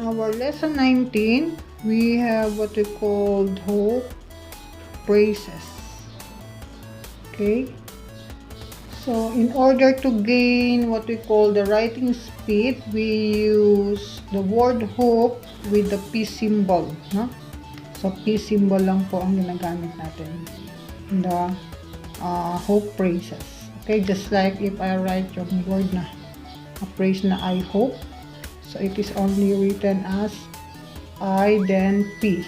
Our lesson 19, we have what we call hope phrases. Okay, so in order to gain what we call the writing speed, we use the word hope with the P symbol, no? So P symbol lang po ang ginagamit natin in the hope phrases. Okay, just like if I write yung word na a phrase na I hope, so it is only written as I then P.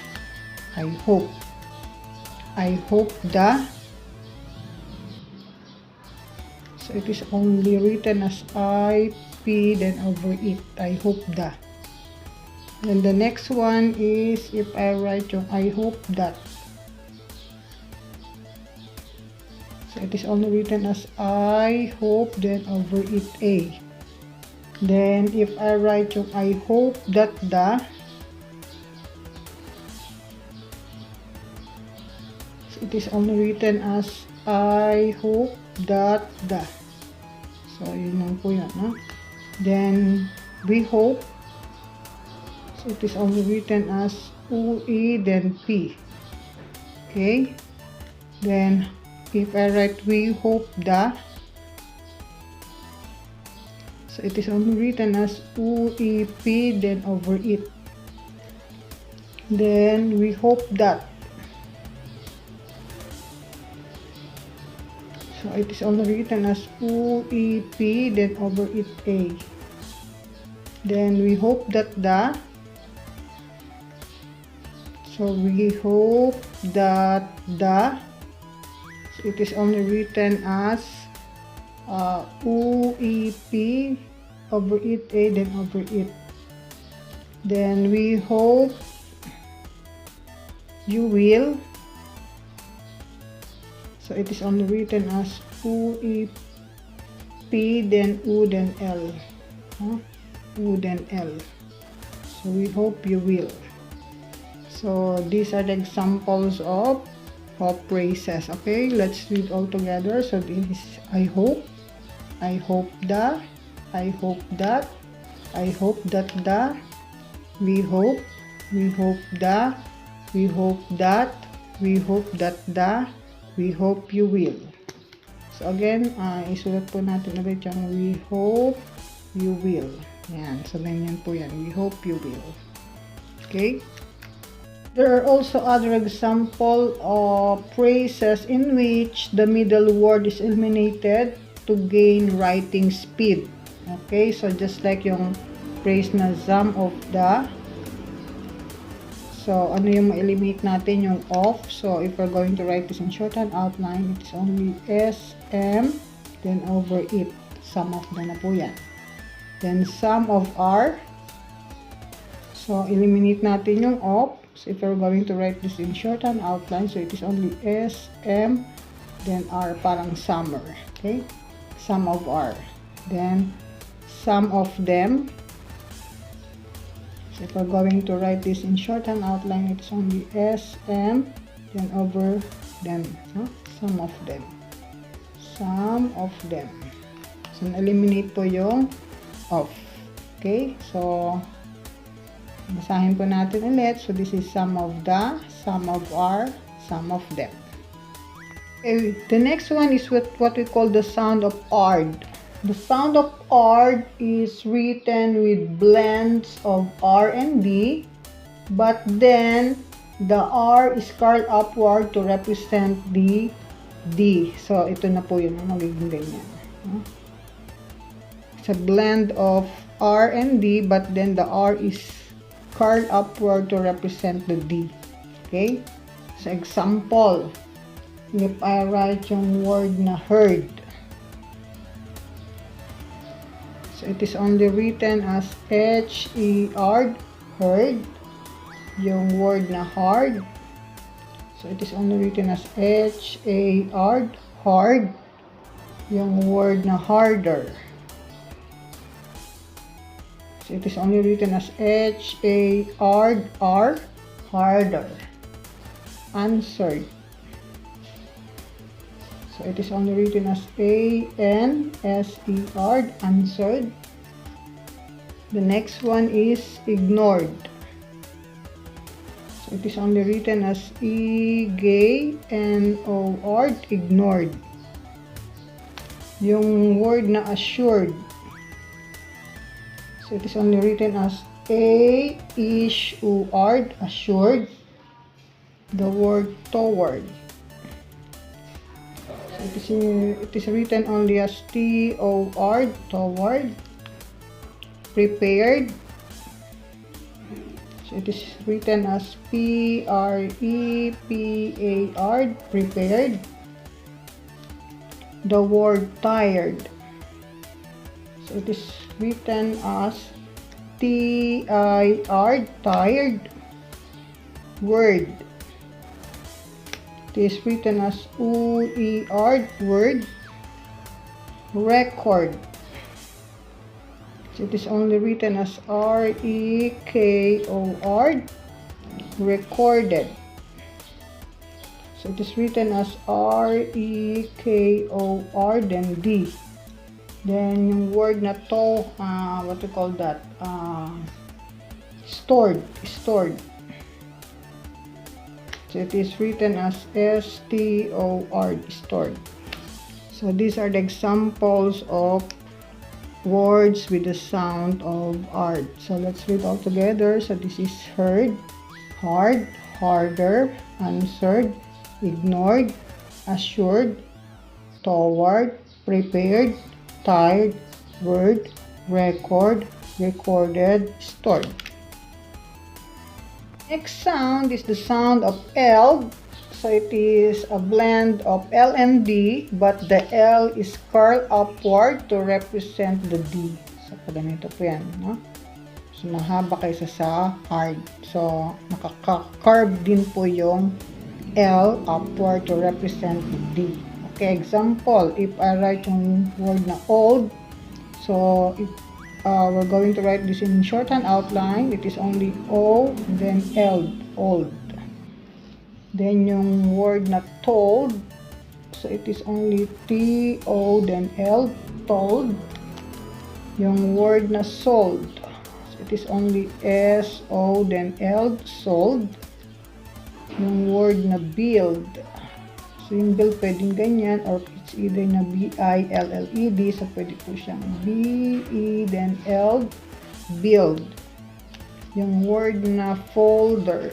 I hope. I hope the. So it is only written as I P then over it. I hope the. And the next one is if I write yung I hope that. So it is only written as I hope then over it A. Then, if I write yung I hope that the, so it is only written as I hope that the. So, yun lang po yan, no? Then, we hope, so it is only written as UE then P. Okay? Then, if I write we hope the, so it is only written as UEP then over it. Then we hope that. So it is only written as UEP then over it A. Then we hope that the. So we hope that the. So it is only written as UEP over it A then over it. Then we hope you will. So it is only written as UEP then U then L. U then L. So we hope you will. So these are the examples of phrases. Okay, let's read all together. So this is I hope. I hope the, I hope that, I hope that the, we hope the, we hope that, we hope that the, we hope you will. So again, isulat po natin ulit yung we hope you will. Yan, so ganyan po yan, we hope you will. Okay? There are also other example of phrases in which the middle word is eliminated to gain writing speed. Okay, so just like yung phrase na some of the. So, ano yung ma-eliminate natin? Yung of. So, if we're going to write this in shorthand outline, it's only SM, then over it. Some of the na po yan. Then, some of are. So, eliminate natin yung of. So, if we're going to write this in shorthand outline, so it is only SM, then R, parang summer. Okay? Some of are. Then, some of them. So, if we're going to write this in shorthand outline, it's only SM, then over them. No? Some of them. Some of them. So, na-eliminate po yung of. Okay? So, basahin po natin ulit. So, this is some of the, some of are, some of them. Okay, the next one is what we call the sound of ard. The sound of ard is written with blends of R and D, but then the R is curled upward to represent the D. So, ito na po yun. Magiging ganyan. It's a blend of R and D, but then the R is curled upward to represent the D. Okay? So, example. If I write yung word na heard. So, it is only written as H-E-R-D, heard. Yung word na hard. So, it is only written as H-A-R-D, hard. Yung word na harder. So, it is only written as H-A-R-D-R, harder. Answered. So it is only written as answered, answered. The next one is ignored. So it is only written as ignored, ignored. Yung word na assured. So it is only written as assured, assured. The word toward. So it is written only as toward, toward. Prepared. So it is written as prepared, prepared. The word tired. So it is written as tired, tired. Word. It is written as word, word. Record. So it is only written as recorded, recorded. So it is written as record, then D. Then yung word na to, what do you call that? Stored, stored. So it is written as stored, stored. So these are the examples of words with the sound of art. So let's read all together. So this is heard, hard, harder, answered, ignored, assured, toward, prepared, tired, word, record, recorded, stored. Next sound is the sound of L. So it is a blend of L and D, but the L is curled upward to represent the D. So ganito po yan, no? So mahaba kaysa sa hard. So nakaka-curve din po yung L upward to represent the D. Okay, example, if I write yung word na old, so if we're going to write this in shorthand outline, it is only O, then L, old. Then yung word na told, so it is only T-O, then L, told. Yung word na sold, so it is only S-O, then L, sold. Yung word na build, so yung build pwedeng ganyan, or it's either na B-I-L-L-E-D, so pwede po siyang B-E, then L, build. Yung word na folder,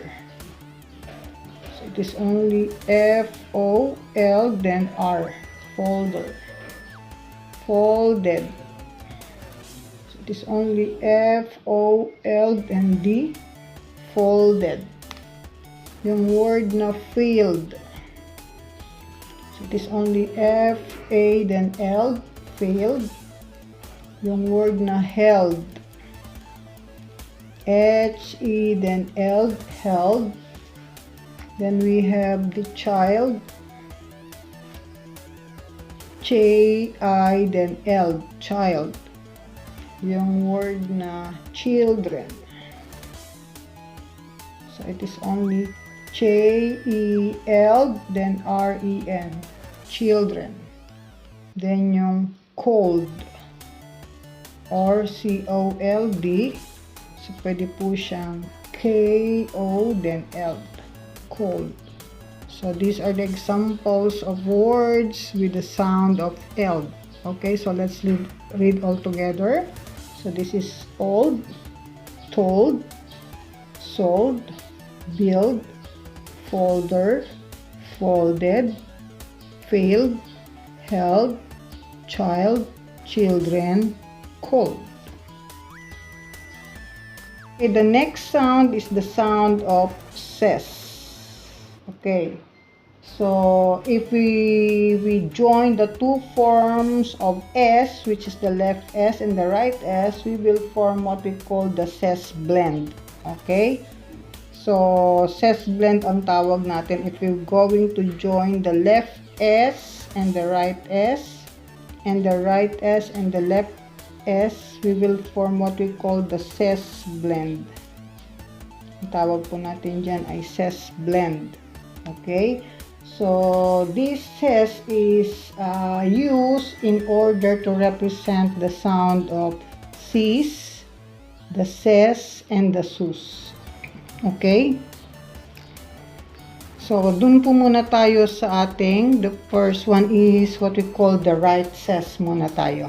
it is only F-O-L, then R, folder. Folded. So it is only F-O-L, then D, folded. Yung word na field, so it is only F-A, then L, failed. Yung word na held, H-E, then L, held. Then we have the child, J-I, then L, child. Yung word na children, so it is only J-E-L, then R-E-N, children. Then yung cold, or C-O-L-D, so pwede po siyang K-O, then L, cold. So these are the examples of words with the sound of L. Okay, so let's read all together. So this is old, told, sold, build, folder, folded, failed, held, child, children, cold. Okay, the next sound is the sound of says. Okay, so if we join the two forms of S, which is the left S and the right S, we will form what we call the ses blend. Okay, so ses blend ang tawag natin if we're going to join the left S and the right S, and the right S and the left S, we will form what we call the ses blend. Ang tawag po natin dyan ay ses blend. Okay, So this ses is used in order to represent the sound of sis, the ses, and the sus. Okay? So, dun po muna tayo sa ating, the first one is what we call the right ses muna tayo.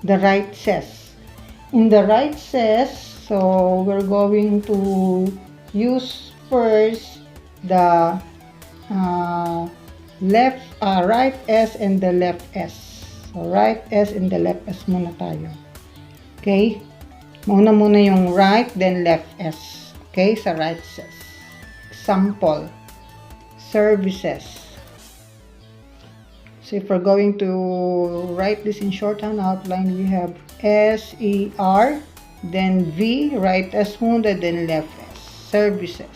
The right ses. In the right ses, so we're going to use first the right S and the left S. So, right S and the left S muna tayo. Okay? Muna yung right, then left S. Okay? Sa right ses. Example, services. So if we're going to write this in shorthand outline, we have S-E-R, then V, right S muna, then left S. Services.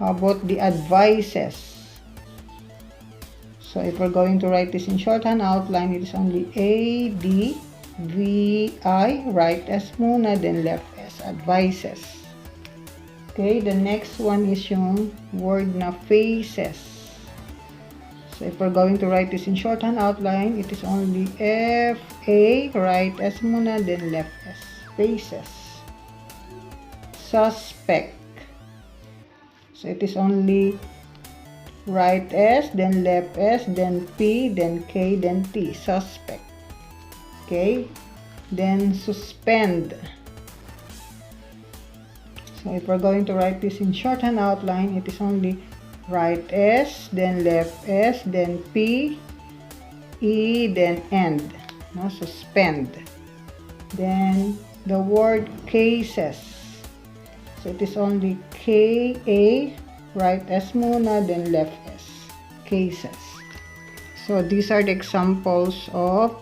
How about the advices? So if we're going to write this in shorthand outline, it is only A-D-V-I, right S muna, then left S. Advices. Okay, the next one is yung word na faces. So if we're going to write this in shorthand outline, it is only F-A, right S muna, then left S. Faces. Suspect. So it is only right S, then left S, then P, then K, then T. Suspect. Okay, then suspend. So if we're going to write this in shorthand outline, it is only right S, then left S, then P, E, then end. No, suspend. Then the word cases. So it is only K-A, right S muna, then left S. Cases. So these are the examples of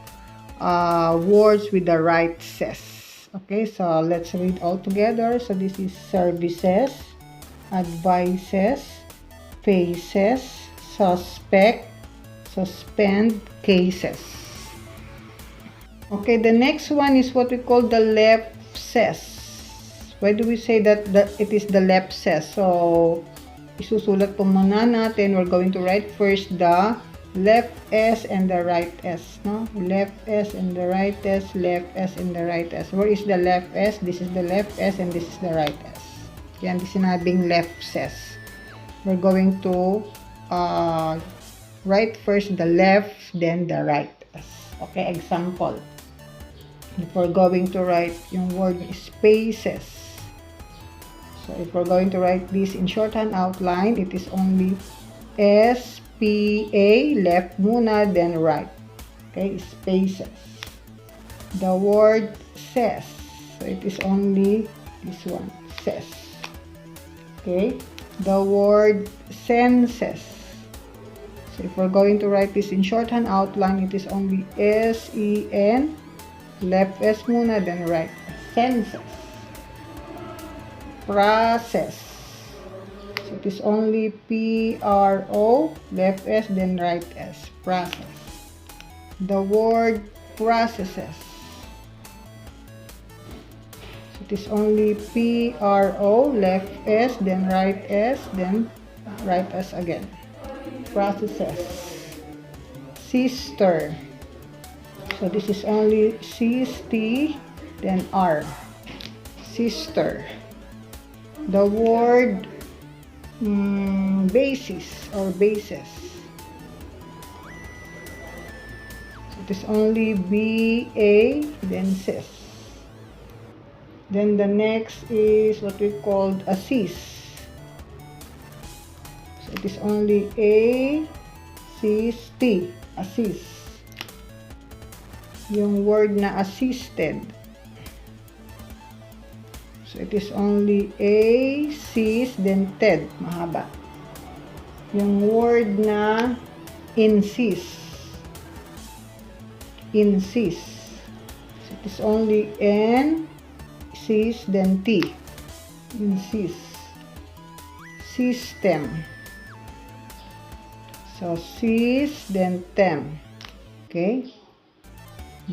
words with the right ses. Okay, so let's read all together. So this is services, advices, faces, suspect, suspend, cases. Okay, the next one is what we call the left ses. Why do we say that it is the left ses? So, isusulat po muna natin. We're going to write first the left S and the right S, no? Left S and the right S, left S and the right S. Where is the left S? This is the left S and this is the right S. Yan, di sinabing left ses. We're going to write first the left, then the right S. Okay, example. If we're going to write yung word spaces. So, if we're going to write this in shorthand outline, it is only S, P-A, left muna, then right. Okay, spaces. The word ses. So, it is only this one, ses. Okay, the word senses. So, if we're going to write this in shorthand outline, it is only S-E-N, left S muna, then right. Senses. Process. So it is only P-R-O, left S, then right S. Process. The word processes. So it is only P-R-O, left S, then right S, then right S again. Processes. Sister. So this is only C-S-T, then R. Sister. The word basis or basis. So it is only B-A, then sis. Then the next is what we called assist. So it is only A-C-S-T, assist. Yung word na assisted. So it is only A, sis, then ted. Mahaba. Yung word na insist. Insist. So it is only N, sis, then T. Insist. System. So sis, then tem. Okay?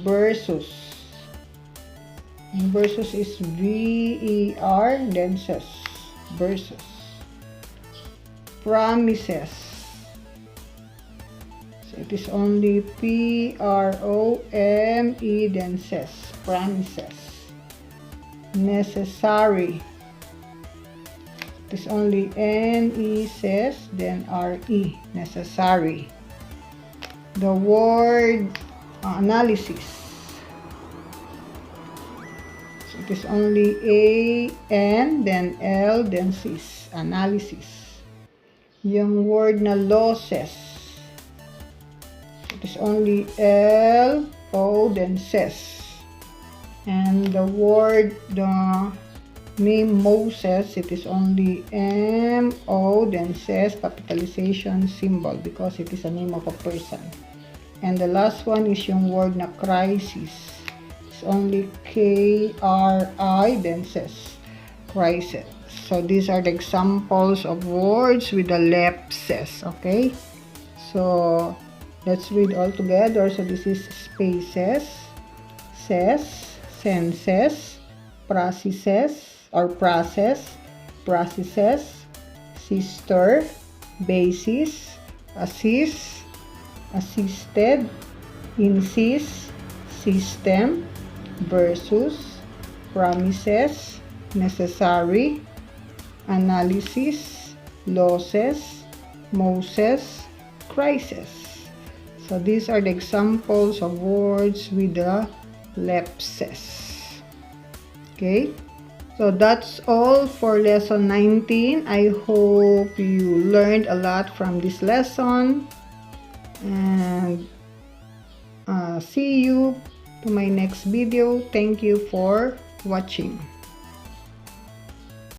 Versus. Versus is V-E-R, then ses. Versus. promises. So it is only P-R-O-M-E, then says, promises. Necessary. It is only N-E, says, then R-E, necessary. The word analysis. So it is only A-N, then L, then sis, analysis. Yung word na losses. It is only L-O, then says. And the word, the name Moses, it is only M-O, then says, capitalization symbol, because it is a name of a person. And the last one is yung word na crisis. It's only K-R-I, then says, crisis. So these are the examples of words with the ellipses, okay? So let's read all together. So this is spaces, says, senses, processes, or process, processes, sister, basis, assist, assisted, insist, system, versus, promises, necessary, analysis, losses, Moses, crisis. So these are the examples of words with the ellipses. Okay, so that's all for lesson 19. I hope you learned a lot from this lesson, and see you to my next video. Thank you for watching.